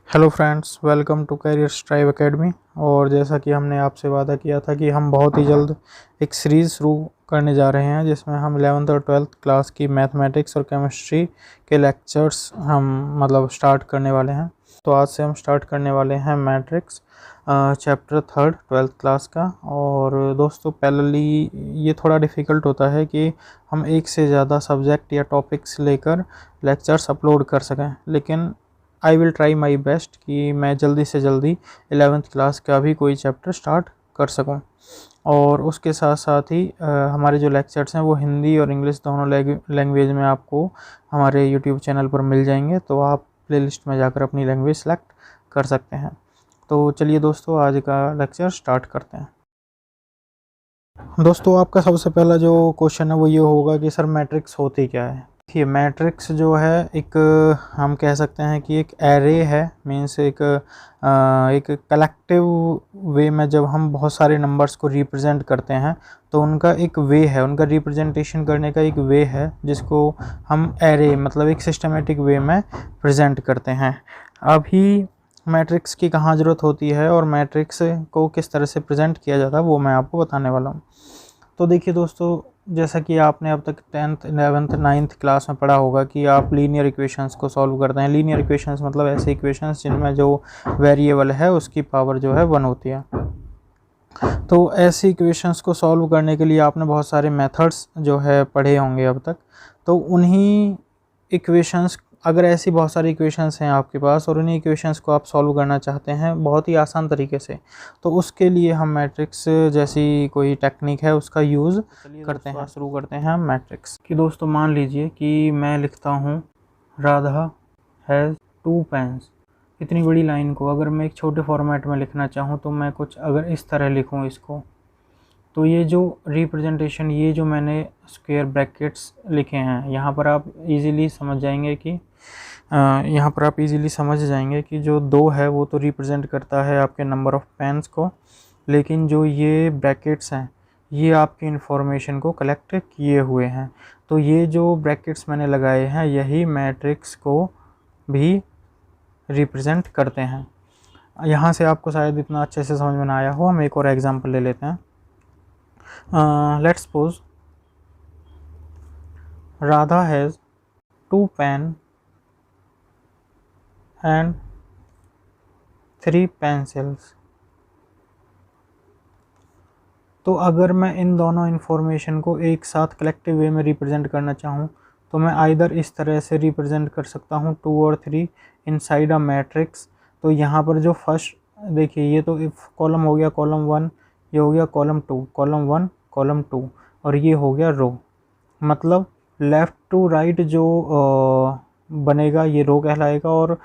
Hello friends, welcome to career strive academy. और जैसा कि हमने आपसे वादा किया था कि हम बहुत ही जल्द एक सीरीज़ शुरू करने जा रहे हैं जिसमें हम 11th और 12th क्लास की मैथमेटिक्स और केमिस्ट्री के लेक्चर्स हम स्टार्ट करने वाले हैं। तो आज से हम स्टार्ट करने वाले हैं मैट्रिक्स चैप्टर 3 12th क्लास का। और दोस्तों, पैरेलली ये थोड़ा डिफ़िकल्ट होता है कि हम एक से ज़्यादा सब्जेक्ट या टॉपिक्स लेकर लेक्चर्स अपलोड कर सकें, लेकिन I will try my best कि मैं जल्दी से जल्दी 11th क्लास का भी कोई चैप्टर स्टार्ट कर सकूं। और उसके साथ साथ ही हमारे जो लेक्चर्स हैं वो हिंदी और इंग्लिश दोनों लैंग्वेज में आपको हमारे यूट्यूब चैनल पर मिल जाएंगे, तो आप प्लेलिस्ट में जाकर अपनी लैंग्वेज सेलेक्ट कर सकते हैं। तो चलिए दोस्तों, आज का लेक्चर स्टार्ट करते हैं। दोस्तों, आपका सबसे पहला जो क्वेश्चन है वो ये होगा कि सर मैट्रिक्स होती क्या है। देखिए, मैट्रिक्स जो है एक हम कह सकते हैं कि एक एरे है। मीन्स एक कलेक्टिव वे में जब हम बहुत सारे नंबर्स को रिप्रेजेंट करते हैं तो उनका एक वे है, उनका रिप्रेजेंटेशन करने का एक वे है जिसको हम एरे एक सिस्टमेटिक वे में प्रेजेंट करते हैं। अभी मैट्रिक्स की कहाँ ज़रूरत होती है और मैट्रिक्स को किस तरह से प्रेजेंट किया जाता है वो मैं आपको बताने वाला हूँ। तो देखिए दोस्तों, जैसा कि आपने अब तक 10th 11th 9th क्लास में पढ़ा होगा कि आप लीनियर इक्वेशंस को सॉल्व करते हैं। लीनियर इक्वेशंस मतलब ऐसे इक्वेशंस जिनमें जो वेरिएबल है उसकी पावर जो है 1 होती है। तो ऐसी इक्वेशंस को सॉल्व करने के लिए आपने बहुत सारे मेथड्स जो है पढ़े होंगे अब तक। तो उन्हीं इक्वेशंस, अगर ऐसी बहुत सारी इक्वेशंस हैं आपके पास और उन्हीं इक्वेशंस को आप सॉल्व करना चाहते हैं बहुत ही आसान तरीके से, तो उसके लिए हम मैट्रिक्स जैसी कोई टेक्निक है उसका यूज़ करते हैं। शुरू करते हैं हम मैट्रिक्स कि दोस्तों, मान लीजिए कि मैं लिखता हूँ राधा हैज़ 2 पेन्स। इतनी बड़ी लाइन को अगर मैं एक छोटे फॉर्मेट में लिखना चाहूँ तो मैं कुछ अगर इस तरह लिखूँ इसको, तो ये जो रिप्रेजेंटेशन, ये जो मैंने स्क्वायर ब्रैकेट्स लिखे हैं यहाँ पर आप इजीली समझ जाएंगे कि जो 2 है वो तो रिप्रेजेंट करता है आपके नंबर ऑफ़ पेन्स को, लेकिन जो ये ब्रैकेट्स हैं ये आपकी इंफॉर्मेशन को कलेक्ट किए हुए हैं। तो ये जो ब्रैकेट्स मैंने लगाए हैं यही मैट्रिक्स को भी रिप्रेजेंट करते हैं। यहाँ से आपको शायद इतना अच्छे से समझ में ना आया हो, हम एक और एग्जांपल ले लेते हैं। Let's suppose Radha has 2 pen and 3 pencils। तो अगर मैं इन दोनों इन्फॉर्मेशन को एक साथ कलेक्टिव वे में रिप्रेजेंट करना चाहूँ तो मैं आइदर इस तरह से रिप्रेजेंट कर सकता हूँ 2 और 3 इनसाइड अ मैट्रिक्स। तो यहाँ पर जो फर्स्ट देखिए, ये तो कॉलम हो गया कॉलम 1, ये हो गया कॉलम 2, कॉलम 1 कॉलम 2, और ये हो गया रो। मतलब लेफ़्ट टू राइट जो बनेगा ये रो कहलाएगा, और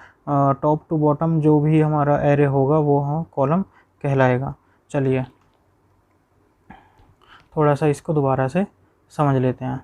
टॉप टू बॉटम जो भी हमारा एरे होगा वो कॉलम कहलाएगा। चलिए थोड़ा सा इसको दोबारा से समझ लेते हैं।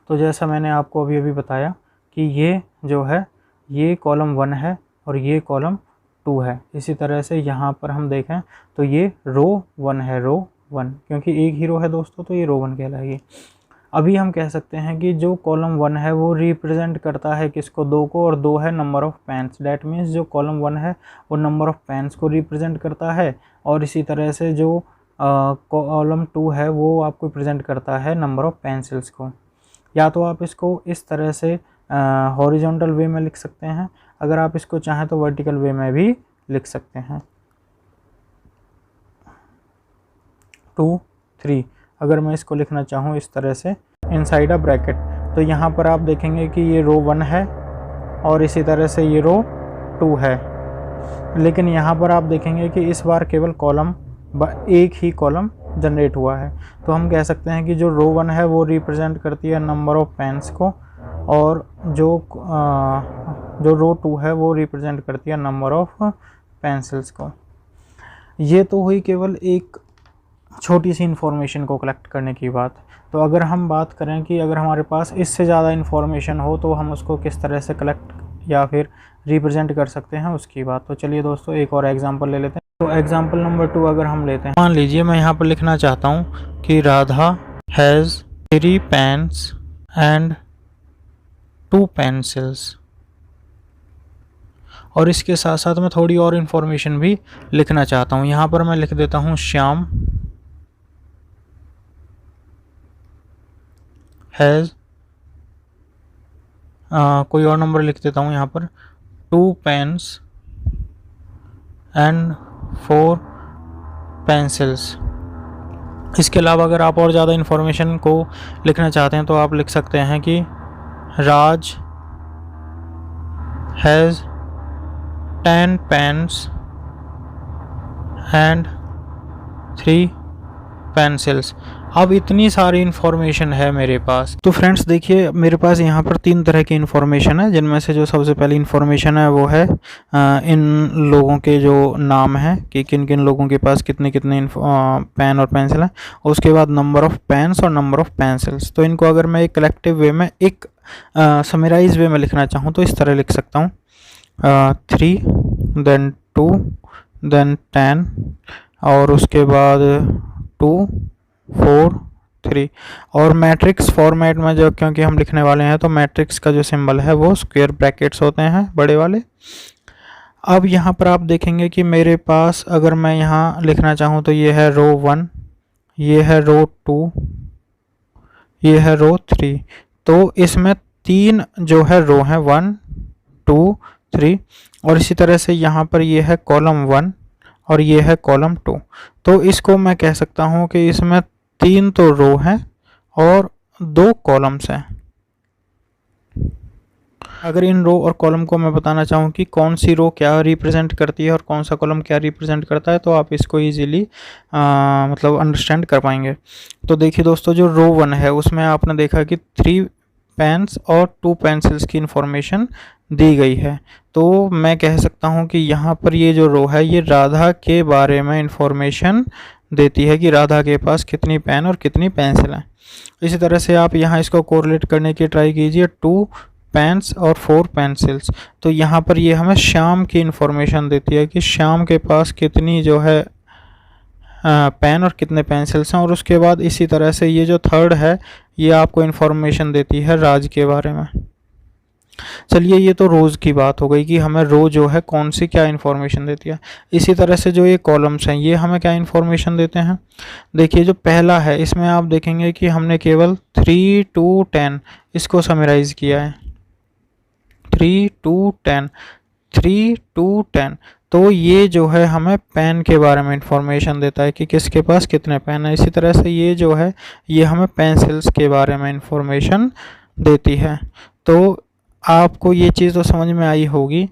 तो जैसा मैंने आपको अभी अभी बताया कि ये जो है ये कॉलम 1 है और ये कॉलम 2 है। इसी तरह से यहाँ पर हम देखें तो ये रो 1 है, रो 1, क्योंकि एक ही रो है दोस्तों तो ये रो 1 कहलाएगी। अभी हम कह सकते हैं कि जो कॉलम 1 है वो रिप्रेजेंट करता है किसको, 2 को, और 2 है number of pens. That means जो कॉलम 1 है वो नंबर ऑफ़ पेन्स को रिप्रेजेंट करता है, और इसी तरह से जो कॉलम 2 है वो आपको प्रेजेंट करता है नंबर ऑफ़ पेंसिल्स को। या तो आप इसको इस तरह से हॉरिजॉन्टल वे में लिख सकते हैं, अगर आप इसको चाहें तो वर्टिकल वे में भी लिख सकते हैं। 2 3 अगर मैं इसको लिखना चाहूँ इस तरह से इनसाइड अ ब्रैकेट, तो यहाँ पर आप देखेंगे कि ये रो 1 है और इसी तरह से ये रो 2 है। लेकिन यहाँ पर आप देखेंगे कि इस बार केवल कॉलम एक ही कॉलम जनरेट हुआ है। तो हम कह सकते हैं कि जो रो 1 है वो रिप्रेजेंट करती है नंबर ऑफ़ पेन्स को, और जो रो 2 है वो रिप्रेजेंट करती है नंबर ऑफ़ पेंसिल्स को। ये तो हुई केवल एक छोटी सी इन्फॉर्मेशन को कलेक्ट करने की बात। तो अगर हम बात करें कि अगर हमारे पास इससे ज़्यादा इन्फॉर्मेशन हो तो हम उसको किस तरह से कलेक्ट या फिर रिप्रेजेंट कर सकते हैं उसकी बात। तो चलिए दोस्तों एक और एग्जांपल ले लेते हैं। तो एग्जाम्पल नंबर 2 अगर हम लेते हैं, मान लीजिए मैं यहाँ पर लिखना चाहता हूँ कि Radha has 3 pens and 2 pencils, और इसके साथ साथ मैं थोड़ी और इन्फॉर्मेशन भी लिखना चाहता हूँ। यहाँ पर मैं लिख देता हूँ श्याम हैज़, कोई और नंबर लिख देता हूँ यहाँ पर, 2 पेन्स एंड 4 पेंसिल्स। इसके अलावा अगर आप और ज़्यादा इन्फॉर्मेशन को लिखना चाहते हैं तो आप लिख सकते हैं कि राज हैज़ 10 पेन्स एंड 3 पेंसिल्स। अब इतनी सारी इन्फॉर्मेशन है मेरे पास। तो फ्रेंड्स देखिए, मेरे पास यहाँ पर 3 तरह की इन्फॉर्मेशन है, जिनमें से जो सबसे पहली इन्फॉर्मेशन है वो है इन लोगों के जो नाम हैं कि किन किन लोगों के पास कितने कितने पेन और पेंसिल हैं, और उसके बाद नंबर ऑफ़ पेन्स और नंबर ऑफ़ पेंसिल्स। तो इनको अगर मैं एक कलेक्टिव वे में, एक समराइज वे में लिखना चाहूँ तो इस तरह लिख सकता हूँ, 3 देन 2 देन 10 और उसके बाद 2 4 3। और मैट्रिक्स फॉर्मेट में जो, क्योंकि हम लिखने वाले हैं तो मैट्रिक्स का जो सिंबल है वो स्क्वायर ब्रैकेट्स होते हैं बड़े वाले। अब यहाँ पर आप देखेंगे कि मेरे पास अगर मैं यहाँ लिखना चाहूँ तो ये है रो 1, ये है रो 2, ये है रो 3। तो इसमें 3 जो है रो हैं, 1 2 3, और इसी तरह से यहाँ पर ये है कॉलम 1 और ये है कॉलम 2। तो इसको मैं कह सकता हूँ कि इसमें 3 तो रो हैं और 2 कॉलम्स हैं। अगर इन रो और कॉलम को मैं बताना चाहूँ कि कौन सी रो क्या रिप्रेजेंट करती है और कौन सा कॉलम क्या रिप्रेजेंट करता है, तो आप इसको ईजिली मतलब अंडरस्टैंड कर पाएंगे। तो देखिए दोस्तों, जो रो 1 है उसमें आपने देखा कि 3 पेन्स और 2 पेंसिल्स की इंफॉर्मेशन दी गई है। तो मैं कह सकता हूँ कि यहाँ पर ये जो रो है ये राधा के बारे में इंफॉर्मेशन देती है कि राधा के पास कितनी पेन और कितनी पेंसिल हैं। इसी तरह से आप यहाँ इसको कोरिलेट करने की ट्राई कीजिए, 2 पेन्स और 4 पेंसिल्स। तो यहाँ पर ये हमें श्याम की इंफॉर्मेशन देती है कि श्याम के पास कितनी जो है पेन और कितने पेंसिल्स हैं। और उसके बाद इसी तरह से ये जो थर्ड है ये आपको इन्फॉर्मेशन देती है राज के बारे में। चलिए, ये तो रोज़ की बात हो गई कि हमें रो जो है कौन सी क्या इन्फॉर्मेशन देती है। इसी तरह से जो ये कॉलम्स हैं ये हमें क्या इन्फॉर्मेशन देते हैं। देखिए, जो पहला है इसमें आप देखेंगे कि हमने केवल 3 to 10 इसको समराइज़ किया है, 3 to 10, 3 to 10। तो ये जो है हमें पेन के बारे में इंफॉर्मेशन देता है कि किसके पास कितने पेन है। इसी तरह से ये जो है ये हमें पेंसिल्स के बारे में इंफॉर्मेशन देती है। तो आपको ये चीज़ तो समझ में आई होगी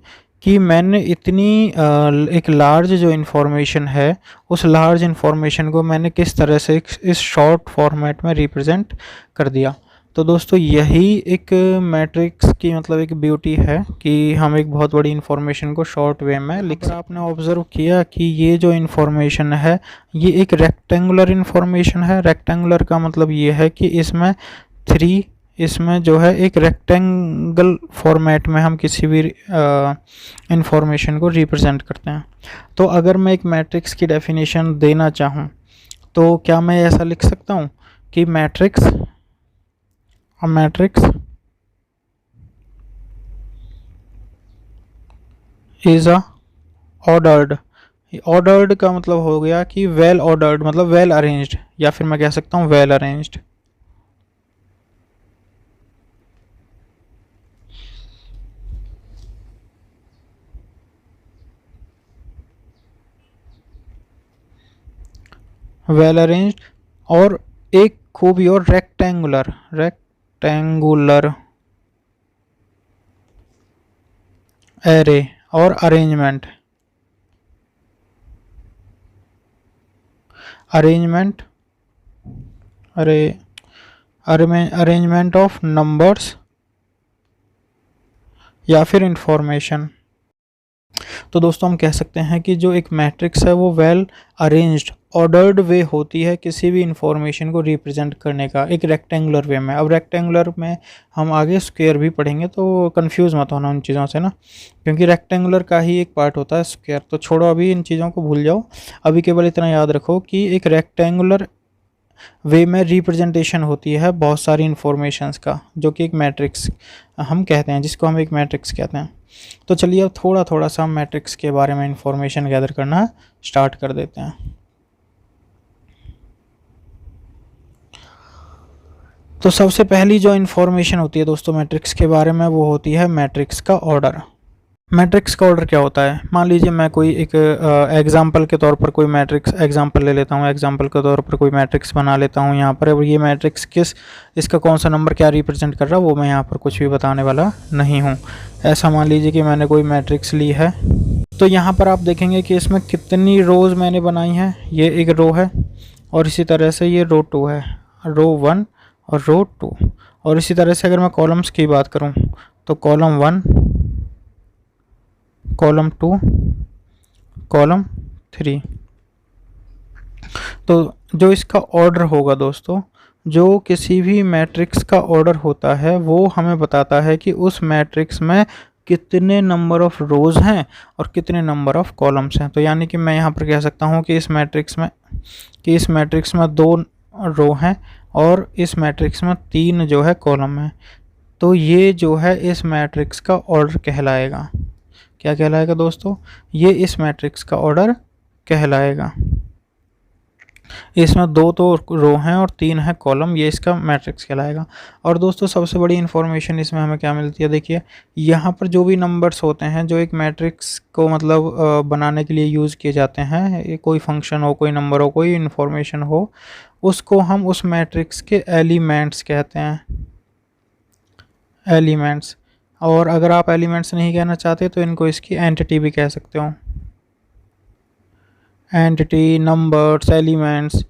कि मैंने इतनी एक लार्ज जो इन्फॉर्मेशन है उस लार्ज इन्फॉर्मेशन को मैंने किस तरह से इस शॉर्ट फॉर्मेट में रिप्रेजेंट कर दिया। तो दोस्तों, यही एक मैट्रिक्स की मतलब एक ब्यूटी है कि हम एक बहुत बड़ी इन्फॉर्मेशन को शॉर्ट वे में लिख सकते हैं। आपने ऑब्ज़र्व किया कि ये जो इन्फॉर्मेशन है ये एक रेक्टेंगुलर इन्फॉर्मेशन है। रेक्टेंगुलर का मतलब ये है कि इसमें 3, इसमें जो है एक रेक्टेंगल फॉर्मेट में हम किसी भी इंफॉर्मेशन को रिप्रेजेंट करते हैं। तो अगर मैं एक मैट्रिक्स की डेफिनेशन देना चाहूँ तो क्या मैं ऐसा लिख सकता हूँ कि matrix is a ordered. Ordered का मतलब हो गया कि वेल ऑर्डर्ड, मतलब वेल अरेंज्ड, या फिर मैं कह सकता हूँ वेल अरेंज्ड। वेल अरेंज्ड और एक खूबी और रेक्टेंगुलर एरे और अरेंजमेंट अरेंजमेंट ऑफ नंबर्स या फिर इंफॉर्मेशन। तो दोस्तों, हम कह सकते हैं कि जो एक मैट्रिक्स है वो वेल अरेंज्ड ऑर्डर्ड वे होती है किसी भी इंफॉर्मेशन को रिप्रेजेंट करने का, एक रेक्टेंगुलर वे में। अब रेक्टेंगुलर में हम आगे स्क्वायर भी पढ़ेंगे, तो कंफ्यूज मत होना उन चीज़ों से ना, क्योंकि रेक्टेंगुलर का ही एक पार्ट होता है स्क्वायर। तो छोड़ो अभी इन चीज़ों को, भूल जाओ। अभी केवल इतना याद रखो कि एक रेक्टेंगुलर वे में रिप्रेजेंटेशन होती है बहुत सारी इंफॉर्मेशंस का, जो कि एक मैट्रिक्स हम कहते हैं, जिसको हम एक मैट्रिक्स कहते हैं। तो चलिए अब थोड़ा थोड़ा सा मैट्रिक्स के बारे में इंफॉर्मेशन गैदर करना स्टार्ट कर देते हैं। तो सबसे पहली जो इन्फॉर्मेशन होती है दोस्तों मैट्रिक्स के बारे में, वो होती है मैट्रिक्स का ऑर्डर। मैट्रिक्स का ऑर्डर क्या होता है? मान लीजिए मैं कोई एक एग्जांपल के तौर पर कोई मैट्रिक्स एग्जांपल ले लेता हूँ, एग्जांपल के तौर पर कोई मैट्रिक्स बना लेता हूँ यहाँ पर। अब ये मैट्रिक्स इसका कौन सा नंबर क्या रिप्रेजेंट कर रहा है वो मैं यहाँ पर कुछ भी बताने वाला नहीं हूँ। ऐसा मान लीजिए कि मैंने कोई मैट्रिक्स ली है, तो यहाँ पर आप देखेंगे कि इसमें कितनी रोज़ मैंने बनाई हैं। ये एक रो है, और इसी तरह से ये रो 2 है, रो 1 और रो 2। और इसी तरह से अगर मैं कॉलम्स की बात करूं, तो कॉलम 1, कॉलम 2, कॉलम 3। तो जो इसका ऑर्डर होगा दोस्तों, जो किसी भी मैट्रिक्स का ऑर्डर होता है, वो हमें बताता है कि उस मैट्रिक्स में कितने नंबर ऑफ रोज़ हैं और कितने नंबर ऑफ कॉलम्स हैं। तो यानी कि मैं यहाँ पर कह सकता हूँ कि इस मैट्रिक्स में 2 रो हैं और इस मैट्रिक्स में 3 जो है कॉलम है। तो ये जो है इस मैट्रिक्स का ऑर्डर कहलाएगा। क्या कहलाएगा दोस्तों? ये इस मैट्रिक्स का ऑर्डर कहलाएगा। इसमें 2 तो रो हैं और 3 है कॉलम, ये इसका मैट्रिक्स कहलाएगा। और दोस्तों सबसे बड़ी इन्फॉर्मेशन इसमें हमें क्या मिलती है, देखिए यहाँ पर जो भी नंबर्स होते हैं जो एक मैट्रिक्स को मतलब बनाने के लिए यूज़ किए जाते हैं, कोई फंक्शन हो, कोई नंबर हो, कोई इन्फॉर्मेशन हो, उसको हम उस मैट्रिक्स के एलिमेंट्स कहते हैं, एलिमेंट्स। और अगर आप एलिमेंट्स नहीं कहना चाहते तो इनको इसकी एंटिटी भी कह सकते हो, एंटिटी, नंबर्स, एलिमेंट्स।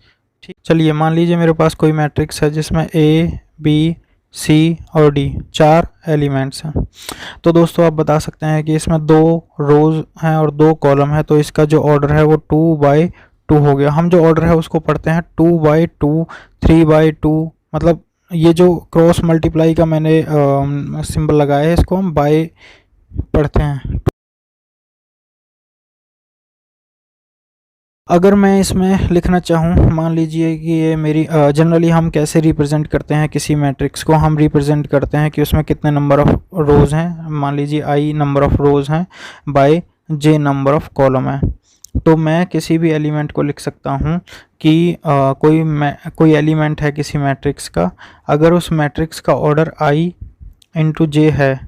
ठीक, चलिए मान लीजिए मेरे पास कोई मैट्रिक्स है जिसमें ए, बी, सी और डी 4 एलिमेंट्स हैं। तो दोस्तों आप बता सकते हैं कि इसमें 2 रोज हैं और 2 कॉलम है, तो इसका जो ऑर्डर है वो 2/2 हो गया। हम जो ऑर्डर है उसको पढ़ते हैं 2/2, 3/2, मतलब ये जो क्रॉस मल्टीप्लाई का मैंने सिंबल लगाया है, इसको हम बाय पढ़ते हैं। अगर मैं इसमें लिखना चाहूँ, मान लीजिए कि ये मेरी जनरली हम कैसे रिप्रेजेंट करते हैं किसी मैट्रिक्स को, हम रिप्रेजेंट करते हैं कि उसमें कितने नंबर ऑफ़ रोज़ हैं। मान लीजिए i नंबर ऑफ़ रोज़ हैं by j number of column है। तो मैं किसी भी एलिमेंट को लिख सकता हूँ कि कोई एलिमेंट है किसी मैट्रिक्स का, अगर उस मैट्रिक्स का ऑर्डर i इंटू j है,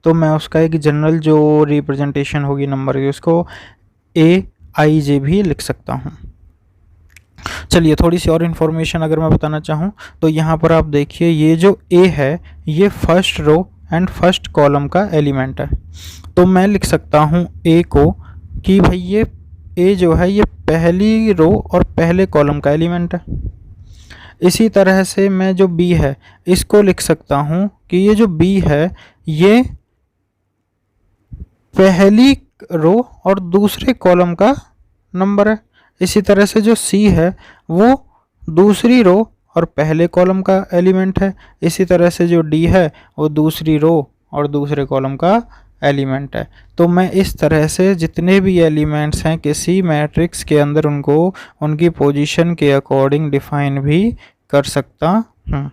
तो मैं उसका एक जनरल जो रिप्रेजेंटेशन होगी नंबर की, उसको aij भी लिख सकता हूँ। चलिए थोड़ी सी और इन्फॉर्मेशन अगर मैं बताना चाहूँ, तो यहाँ पर आप देखिए ये जो a है, ये first row and first column का एलिमेंट है। तो मैं लिख सकता हूँ a को कि भाई ये a जो है ये पहली रो और पहले कॉलम का एलिमेंट है। इसी तरह से मैं जो b है इसको लिख सकता हूँ कि ये जो b है ये पहली रो और दूसरे कॉलम का नंबर है। इसी तरह से जो c है वो दूसरी रो और पहले कॉलम का एलिमेंट है। इसी तरह से जो d है वो दूसरी रो और दूसरे कॉलम का एलिमेंट है। तो मैं इस तरह से जितने भी एलिमेंट्स हैं किसी मैट्रिक्स के अंदर, उनको उनकी पोजीशन के अकॉर्डिंग डिफाइन भी कर सकता हूँ।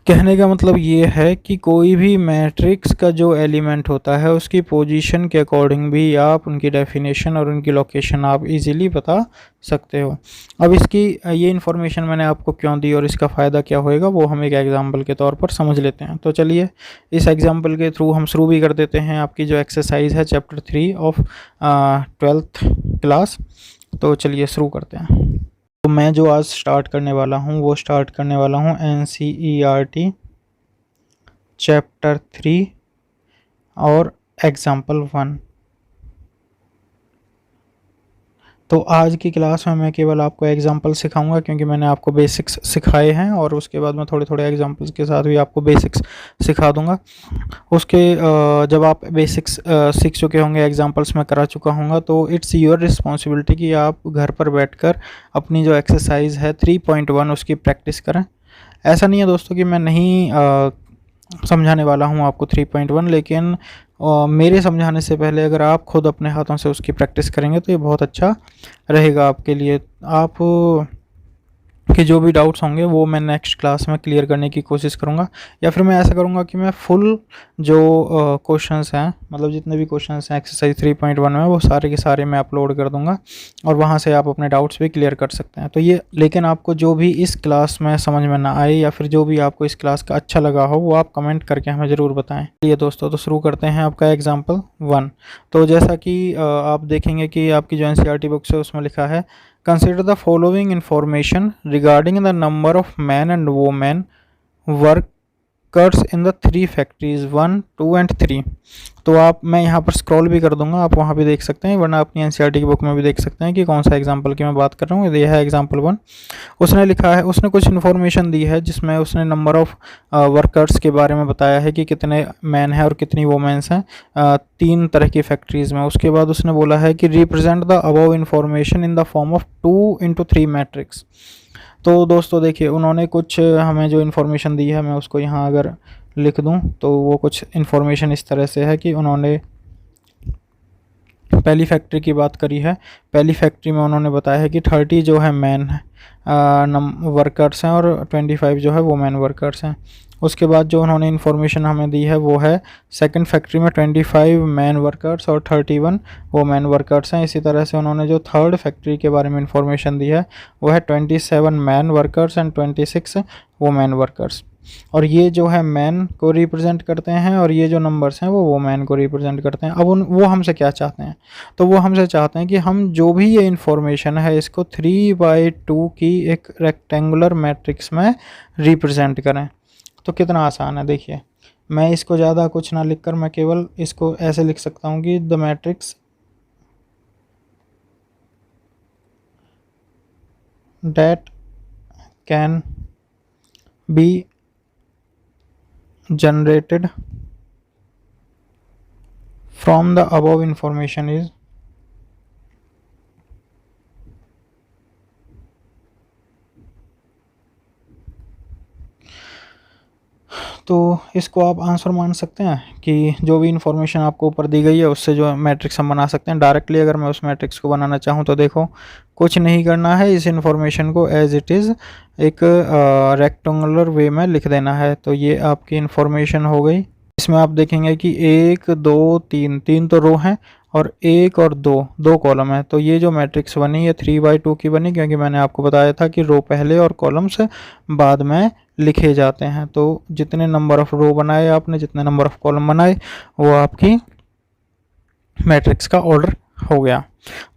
कहने का मतलब ये है कि कोई भी मैट्रिक्स का जो एलिमेंट होता है उसकी पोजीशन के अकॉर्डिंग भी आप उनकी डेफिनेशन और उनकी लोकेशन आप इजीली बता सकते हो। अब इसकी ये इन्फॉर्मेशन मैंने आपको क्यों दी और इसका फ़ायदा क्या होएगा वो हम एक एग्जांपल के तौर पर समझ लेते हैं। तो चलिए इस एग्जांपल के थ्रू हम शुरू भी कर देते हैं आपकी जो एक्सरसाइज है चैप्टर 3 ऑफ 12th क्लास। तो चलिए शुरू करते हैं। तो मैं जो आज स्टार्ट करने वाला हूँ वो स्टार्ट करने वाला हूँ NCERT चैप्टर 3 और एग्जाम्पल 1। तो आज की क्लास में मैं केवल आपको एग्जांपल सिखाऊंगा, क्योंकि मैंने आपको बेसिक्स सिखाए हैं और उसके बाद मैं थोड़े थोड़े एग्जांपल्स के साथ भी आपको बेसिक्स सिखा दूंगा। उसके जब आप बेसिक्स सीख चुके होंगे, एग्जांपल्स मैं करा चुका हूँगा, तो इट्स योर रिस्पॉन्सिबिलिटी कि आप घर पर बैठकर अपनी जो एक्सरसाइज है 3.1 उसकी प्रैक्टिस करें। ऐसा नहीं है दोस्तों कि मैं नहीं समझाने वाला हूँ आपको 3.1, लेकिन मेरे समझाने से पहले अगर आप खुद अपने हाथों से उसकी प्रैक्टिस करेंगे तो ये बहुत अच्छा रहेगा आपके लिए। आप कि जो भी डाउट्स होंगे वो मैं नेक्स्ट क्लास में क्लियर करने की कोशिश करूँगा, या फिर मैं ऐसा करूँगा कि मैं फुल जो क्वेश्चंस हैं, मतलब जितने भी क्वेश्चंस हैं एक्सरसाइज 3.1 में, वो सारे के सारे मैं अपलोड कर दूँगा और वहाँ से आप अपने डाउट्स भी क्लियर कर सकते हैं। तो ये, लेकिन आपको जो भी इस क्लास में समझ में ना आए या फिर जो भी आपको इस क्लास का अच्छा लगा हो वो आप कमेंट करके हमें ज़रूर बताएँ। चलिए दोस्तों, तो शुरू करते हैं आपका एग्जाम्पल 1। तो जैसा कि आप देखेंगे कि आपकी जो NCERT बुक्स है उसमें लिखा है, consider the following information regarding the number of men and women workers in the 3 factories 1, 2 and 3। तो आप, मैं यहाँ पर स्क्रॉल भी कर दूंगा, आप वहाँ भी देख सकते हैं, वरना अपनी NCERT की बुक में भी देख सकते हैं कि कौन सा एग्जाम्पल की मैं बात कर रहा हूँ। ये है एग्जाम्पल 1। उसने लिखा है, उसने कुछ इन्फॉर्मेशन दी है जिसमें उसने नंबर ऑफ़ वर्कर्स के बारे में बताया है कि कितने मैन हैं और कितनी वोमेंस हैं 3 तरह की फैक्ट्रीज़ में। उसके बाद उसने बोला है कि represent the above information in the form of 2x3 matrix. तो दोस्तों देखिए, उन्होंने कुछ हमें जो इन्फॉर्मेशन दी है, मैं उसको यहाँ अगर लिख दूँ तो वो कुछ इन्फॉर्मेशन इस तरह से है कि उन्होंने पहली फैक्ट्री की बात करी है। पहली फैक्ट्री में उन्होंने बताया है कि 30 जो है मैन वर्कर्स हैं और 25 जो है वोमेन वर्कर्स हैं। उसके बाद जो उन्होंने इन्फॉर्मेशन हमें दी है वो है सेकंड फैक्ट्री में 25 मैन वर्कर्स और 31 वोमेन वर्कर्स हैं। इसी तरह से उन्होंने जो थर्ड फैक्ट्री के बारे में इन्फॉर्मेशन दी है वो है 27 man workers and 26 women workers. और ये जो है मैन को रिप्रेजेंट करते हैं और ये जो नंबर्स हैं वो वोमेन को रिप्रेजेंट करते हैं। अब वो हमसे क्या चाहते हैं, तो वो हमसे चाहते हैं कि हम जो भी ये इन्फॉर्मेशन है इसको 3/2 की एक रेक्टेंगुलर मैट्रिक्स में रिप्रेजेंट करें। तो कितना आसान है, देखिए मैं इसको ज़्यादा कुछ ना लिखकर मैं केवल इसको ऐसे लिख सकता हूँ कि the matrix that can be generated from the above information is तो इसको आप आंसर मान सकते हैं कि जो भी इन्फॉर्मेशन आपको ऊपर दी गई है उससे जो मैट्रिक्स हम बना सकते हैं डायरेक्टली। अगर मैं उस मैट्रिक्स को बनाना चाहूँ तो देखो, कुछ नहीं करना है, इस इन्फॉर्मेशन को एज इट इज़ एक रेक्टेंगुलर वे में लिख देना है। तो ये आपकी इन्फॉर्मेशन हो गई। इसमें आप देखेंगे कि 1 2 3 तो रो हैं और 1 और 2 कॉलम है। तो ये जो मैट्रिक्स बनी है 3/2 की बनी, क्योंकि मैंने आपको बताया था कि रो पहले और कॉलम्स बाद में लिखे जाते हैं। तो जितने नंबर ऑफ़ रो बनाए आपने, जितने नंबर ऑफ़ कॉलम बनाए, वो आपकी मैट्रिक्स का ऑर्डर हो गया।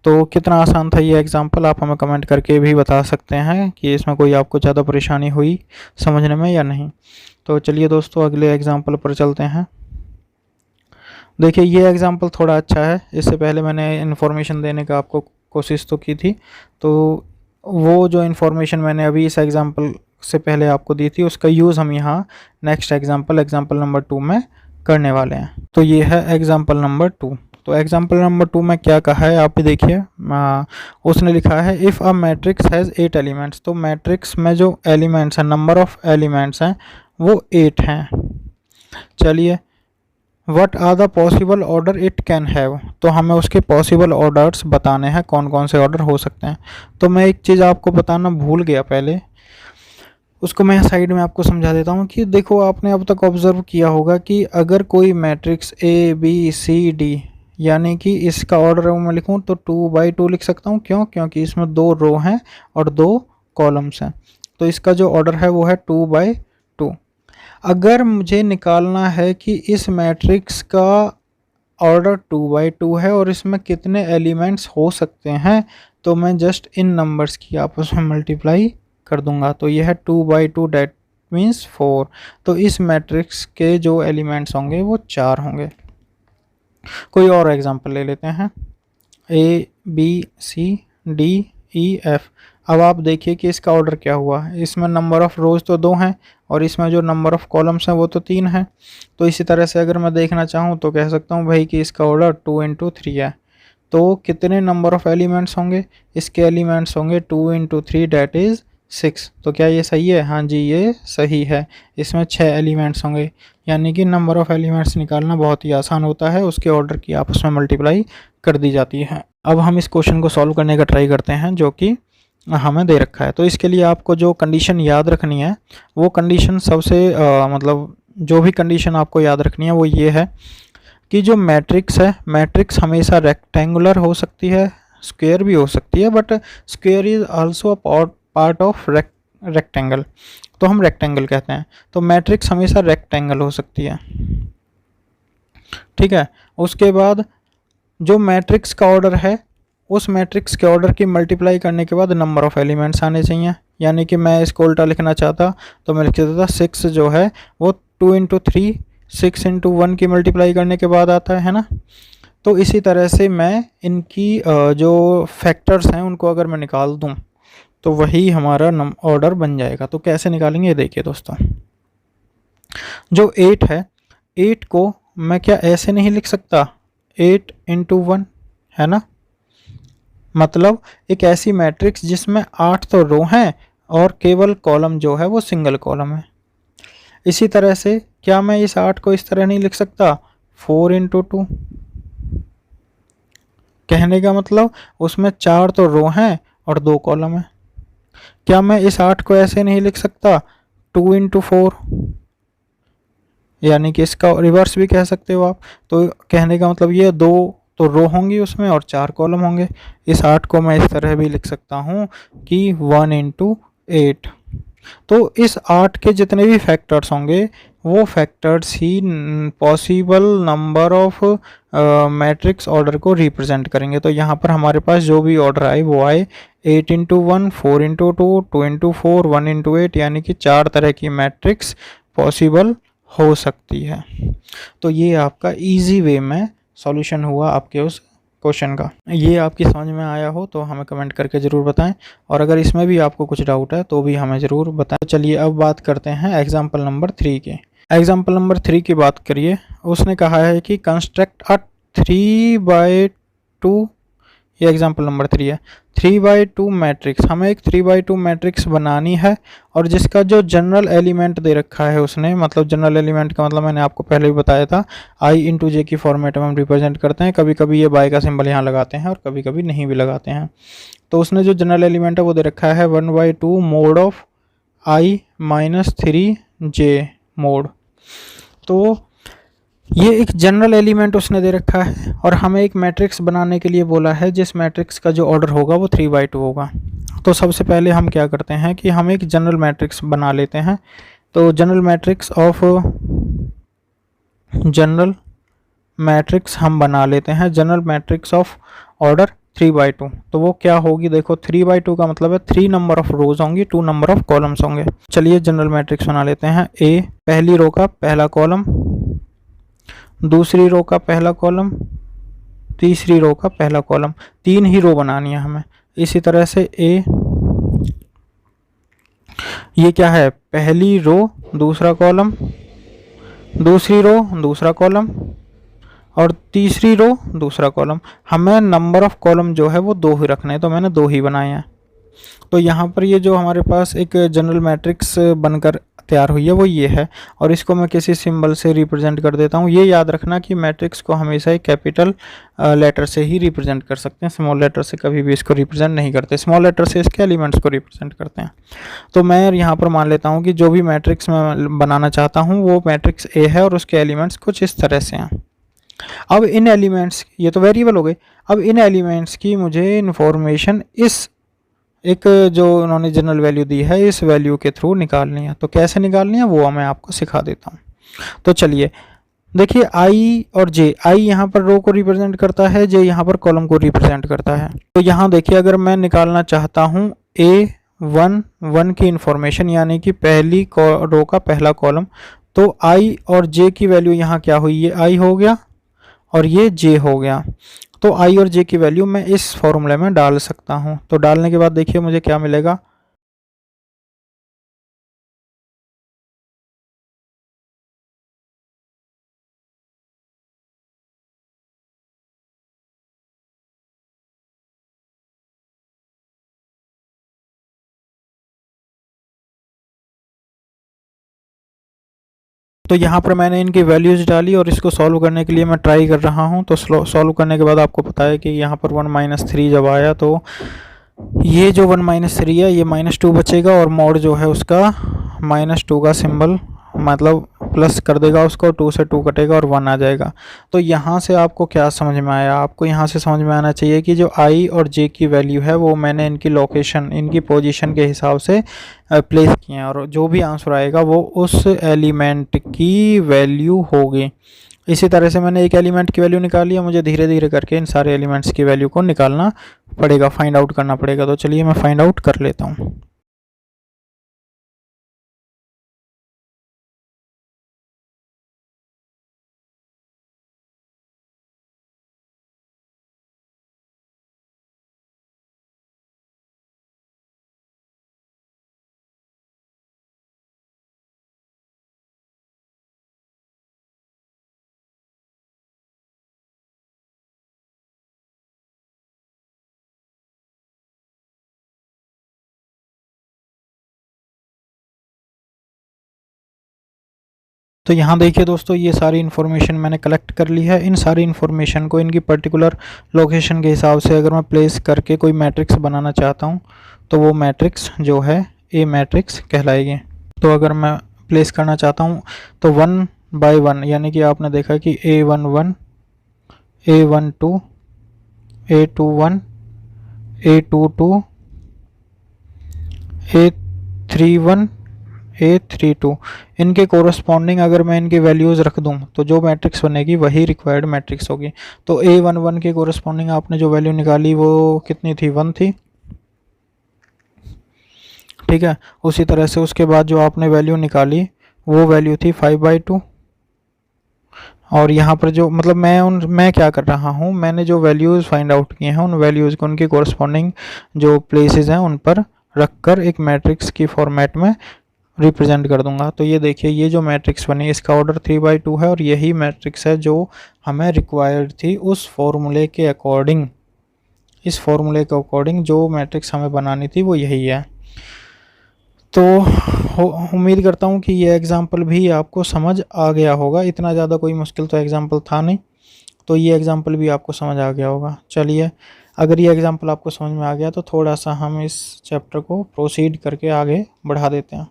तो कितना आसान था ये एग्जाम्पल, आप हमें कमेंट करके भी बता सकते हैं कि इसमें कोई आपको ज़्यादा परेशानी हुई समझने में या नहीं। तो चलिए दोस्तों, अगले एग्जाम्पल पर चलते हैं। देखिए ये एग्जाम्पल थोड़ा अच्छा है। इससे पहले मैंने इन्फॉर्मेशन देने का आपको कोशिश तो की थी, तो वो जो इन्फॉर्मेशन मैंने अभी इस एग्जाम्पल से पहले आपको दी थी उसका यूज़ हम यहाँ नेक्स्ट एग्जाम्पल नंबर 2 में करने वाले हैं। तो ये है एग्जाम्पल नंबर 2। तो एग्जाम्पल नंबर 2 में क्या कहा है आप भी देखिए। उसने लिखा है if a matrix has 8 elements. तो मैट्रिक्स में जो एलिमेंट्स हैं, नंबर ऑफ़ एलिमेंट्स हैं वो 8 हैं। चलिए, what are the possible order it can have. तो हमें उसके पॉसिबल ऑर्डर्स बताने हैं, कौन कौन से ऑर्डर हो सकते हैं। तो मैं एक चीज़ आपको बताना भूल गया पहले, उसको मैं साइड में आपको समझा देता हूँ कि देखो, आपने अब तक ऑब्जर्व किया होगा कि अगर कोई मैट्रिक्स ABCD, यानी कि इसका ऑर्डर मैं लिखूँ तो 2/2 लिख सकता हूँ। क्यों? क्योंकि इसमें 2 रो हैं और 2 कॉलम्स हैं। तो इसका जो ऑर्डर है वो है 2/2। अगर मुझे निकालना है कि इस मैट्रिक्स का ऑर्डर 2/2 है और इसमें कितने एलिमेंट्स हो सकते हैं, तो मैं जस्ट इन नंबर्स की आपस में मल्टीप्लाई कर दूंगा। तो यह है 2/2, डेट मीन्स 4। तो इस मैट्रिक्स के जो एलिमेंट्स होंगे वो 4 होंगे। कोई और एग्जांपल ले लेते हैं। ABCD DEF। अब आप देखिए कि इसका ऑर्डर क्या हुआ। इसमें नंबर ऑफ़ रोज़ तो 2 हैं और इसमें जो नंबर ऑफ़ कॉलम्स हैं वो तो 3 हैं। तो इसी तरह से अगर मैं देखना चाहूँ तो कह सकता हूँ भाई कि इसका ऑर्डर 2 × 3 है। तो कितने नंबर ऑफ़ एलिमेंट्स होंगे? इसके एलिमेंट्स होंगे 2 × 3 दैट इज़ 6। तो क्या ये सही है? हाँ जी, ये सही है। इसमें 6 एलिमेंट्स होंगे, यानी कि नंबर ऑफ़ एलिमेंट्स निकालना बहुत ही आसान होता है, उसके ऑर्डर की आपस में मल्टीप्लाई कर दी जाती है। अब हम इस क्वेश्चन को सॉल्व करने का ट्राई करते हैं जो कि हमें दे रखा है। तो इसके लिए आपको जो कंडीशन याद रखनी है वो कंडीशन सबसे मतलब जो भी कंडीशन आपको याद रखनी है वो ये है कि जो मैट्रिक्स है, मैट्रिक्स हमेशा रेक्टेंगुलर हो सकती है, स्क्वायर भी हो सकती है, but square is also a part of rectangle, तो हम रेक्टेंगल कहते हैं। तो मैट्रिक्स हमेशा रेक्टेंगल हो सकती है, ठीक है। उसके बाद जो मैट्रिक्स का ऑर्डर है, उस मैट्रिक्स के ऑर्डर की मल्टीप्लाई करने के बाद नंबर ऑफ़ एलिमेंट्स आने चाहिए। यानी कि मैं इसको उल्टा लिखना चाहता तो मैं लिख देता 6 जो है वो 2 × 3 6 × 1 की मल्टीप्लाई करने के बाद आता है ना। तो इसी तरह से मैं इनकी जो फैक्टर्स हैं उनको अगर मैं निकाल दूं तो वही हमारा ऑर्डर बन जाएगा। तो कैसे निकालेंगे ये देखिए दोस्तों। जो 8 है, 8 को मैं क्या ऐसे नहीं लिख सकता 8 × 1, है ना। मतलब एक ऐसी मैट्रिक्स जिसमें 8 तो रो हैं और केवल कॉलम जो है वो सिंगल कॉलम है। इसी तरह से क्या मैं इस 8 को इस तरह नहीं लिख सकता 4 × 2। कहने का मतलब उसमें 4 तो रो हैं और 2 कॉलम है। क्या मैं इस 8 को ऐसे नहीं लिख सकता 2 × 4, यानी कि इसका रिवर्स भी कह सकते हो आप। तो कहने का मतलब ये 2 तो रो होंगी उसमें और 4 कॉलम होंगे। इस 8 को मैं इस तरह भी लिख सकता हूँ कि 1 × 8। तो इस 8 के जितने भी फैक्टर्स होंगे वो factors he possible number of matrix order को रिप्रेजेंट करेंगे। तो यहाँ पर हमारे पास जो भी ऑर्डर आए वो आए 8 × 1, 4 × 2, 2 × 4, 1 × 8, यानी कि 4 तरह की मैट्रिक्स पॉसिबल हो सकती है। तो ये आपका इजी वे में सॉल्यूशन हुआ आपके उस क्वेश्चन का। ये आपकी समझ में आया हो तो हमें कमेंट करके ज़रूर बताएं, और अगर इसमें भी आपको कुछ डाउट है तो भी हमें ज़रूर बताएं। चलिए अब बात करते हैं एग्जाम्पल नंबर 3 के। एग्जाम्पल नंबर 3 की बात करिए। उसने कहा है कि कंस्ट्रक्ट अ 3/2, ये एग्जाम्पल नंबर 3 है। 3/2 मैट्रिक्स, हमें एक 3/2 मैट्रिक्स बनानी है और जिसका जो जनरल एलिमेंट दे रखा है उसने, मतलब जनरल एलिमेंट का मतलब मैंने आपको पहले भी बताया था I × J की फॉर्मेट में हम रिप्रेजेंट करते हैं। कभी कभी ये बाय का सिंबल यहाँ लगाते हैं और कभी कभी नहीं भी लगाते हैं। तो उसने जो जनरल एलिमेंट है वो दे रखा है 1/2 mode of I - 3J mode. तो ये एक जनरल एलिमेंट उसने दे रखा है और हमें एक मैट्रिक्स बनाने के लिए बोला है जिस मैट्रिक्स का जो ऑर्डर होगा वो 3/2 होगा। तो सबसे पहले हम क्या करते हैं कि हम एक जनरल मैट्रिक्स बना लेते हैं। तो जनरल मैट्रिक्स हम बना लेते हैं, जनरल मैट्रिक्स ऑफ ऑर्डर 3/2। तो वो क्या होगी, देखो 3/2 का मतलब है 3 नंबर ऑफ रोज होंगी, 2 नंबर ऑफ कॉलम्स होंगे। चलिए जनरल मैट्रिक्स बना लेते हैं। ए पहली रो का पहला कॉलम, दूसरी रो का पहला कॉलम, तीसरी रो का पहला कॉलम, 3 ही रो बनानी है हमें। इसी तरह से ए, ये क्या है, पहली रो दूसरा कॉलम, दूसरी रो दूसरा कॉलम और तीसरी रो दूसरा कॉलम। हमें नंबर ऑफ कॉलम जो है वो 2 ही रखना है, तो मैंने 2 ही बनाए हैं। तो यहाँ पर ये जो हमारे पास एक जनरल मैट्रिक्स बनकर तैयार हुई है वो ये है, और इसको मैं किसी सिंबल से रिप्रेजेंट कर देता हूँ। ये याद रखना कि मैट्रिक्स को हमेशा एक कैपिटल लेटर से ही रिप्रेजेंट कर सकते हैं, स्मॉल लेटर से कभी भी इसको रिप्रेजेंट नहीं करते। स्मॉल लेटर से इसके एलिमेंट्स को रिप्रेजेंट करते हैं। तो मैं यहाँ पर मान लेता हूँ कि जो भी मैट्रिक्स मैं बनाना चाहता हूँ वो मैट्रिक्स ए है और उसके एलिमेंट्स कुछ इस तरह से हैं। अब इन एलिमेंट्स, ये तो वेरिएबल हो गए, अब इन एलिमेंट्स की मुझे इन्फॉर्मेशन इस एक जो उन्होंने जनरल वैल्यू दी है इस वैल्यू के थ्रू निकालनी है। तो कैसे निकालनी है वो मैं आपको सिखा देता हूँ। तो चलिए देखिए, आई और जे, आई यहाँ पर रो को रिप्रेजेंट करता है, जे यहाँ पर कॉलम को रिप्रेजेंट करता है। तो यहाँ देखिए अगर मैं निकालना चाहता हूँ A1 की इन्फॉर्मेशन, यानी कि पहली रो का पहला कॉलम, तो आई और जे की वैल्यू यहाँ क्या हुई, ये आई हो गया और ये जे हो गया। तो आई और जे की वैल्यू मैं इस फॉर्मूले में डाल सकता हूँ। तो डालने के बाद देखिए मुझे क्या मिलेगा। तो यहाँ पर मैंने इनकी वैल्यूज़ डाली और इसको सॉल्व करने के लिए मैं ट्राई कर रहा हूँ। तो सॉल्व करने के बाद आपको पता है कि यहाँ पर 1 - 3 जब आया तो ये जो 1 - 3 है ये -2 बचेगा और मॉड जो है उसका -2 का सिंबल मतलब प्लस कर देगा उसको, 2 से 2 कटेगा और 1 आ जाएगा। तो यहाँ से आपको क्या समझ में आया? आपको यहाँ से समझ में आना चाहिए कि जो आई और जे की वैल्यू है वो मैंने इनकी लोकेशन, इनकी पोजीशन के हिसाब से प्लेस किए हैं और जो भी आंसर आएगा वो उस एलिमेंट की वैल्यू होगी। इसी तरह से मैंने एक एलिमेंट की वैल्यू निकाली है, मुझे धीरे धीरे करके इन सारे एलिमेंट्स की वैल्यू को निकालना पड़ेगा, फाइंड आउट करना पड़ेगा। तो चलिए मैं फाइंड आउट कर लेता हूँ। तो यहाँ देखिए दोस्तों, ये सारी इन्फॉर्मेशन मैंने कलेक्ट कर ली है। इन सारी इन्फॉर्मेशन को इनकी पर्टिकुलर लोकेशन के हिसाब से अगर मैं प्लेस करके कोई मैट्रिक्स बनाना चाहता हूँ तो वो मैट्रिक्स जो है ए मैट्रिक्स कहलाएगी। तो अगर मैं प्लेस करना चाहता हूँ तो 1 बाय 1 यानी कि आपने देखा कि A11, A12, A21, A22, A31, A32 इनके कोरस्पॉन्डिंग अगर मैं इनकी वैल्यूज़ रख दूं तो जो मैट्रिक्स बनेगी वही रिक्वायर्ड मैट्रिक्स होगी। तो A11 के कोरस्पॉन्डिंग आपने जो वैल्यू निकाली वो कितनी थी? 1 थी, ठीक है। उसी तरह से उसके बाद जो आपने वैल्यू निकाली वो वैल्यू थी 5/2। और यहाँ पर जो मतलब मैं क्या कर रहा हूँ, मैंने जो वैल्यूज़ फाइंड आउट किए हैं उन वैल्यूज़ को उनकी कोरस्पॉन्डिंग जो प्लेसेस हैं उन पर रख कर एक मैट्रिक्स की फॉर्मेट में रिप्रेजेंट कर दूंगा। तो ये देखिए, ये जो मैट्रिक्स बनी इसका ऑर्डर 3/2 है और यही मैट्रिक्स है जो हमें रिक्वायर्ड थी उस फॉर्मूले के अकॉर्डिंग। इस फॉर्मूले के अकॉर्डिंग जो मैट्रिक्स हमें बनानी थी वो यही है। तो उम्मीद करता हूँ कि ये एग्ज़ाम्पल भी आपको समझ आ गया होगा। इतना ज़्यादा कोई मुश्किल तो एग्ज़ाम्पल था नहीं, तो ये एग्ज़ाम्पल भी आपको समझ आ गया होगा। चलिए, अगर ये एग्ज़ाम्पल आपको समझ में आ गया तो थोड़ा सा हम इस चैप्टर को प्रोसीड करके आगे बढ़ा देते हैं।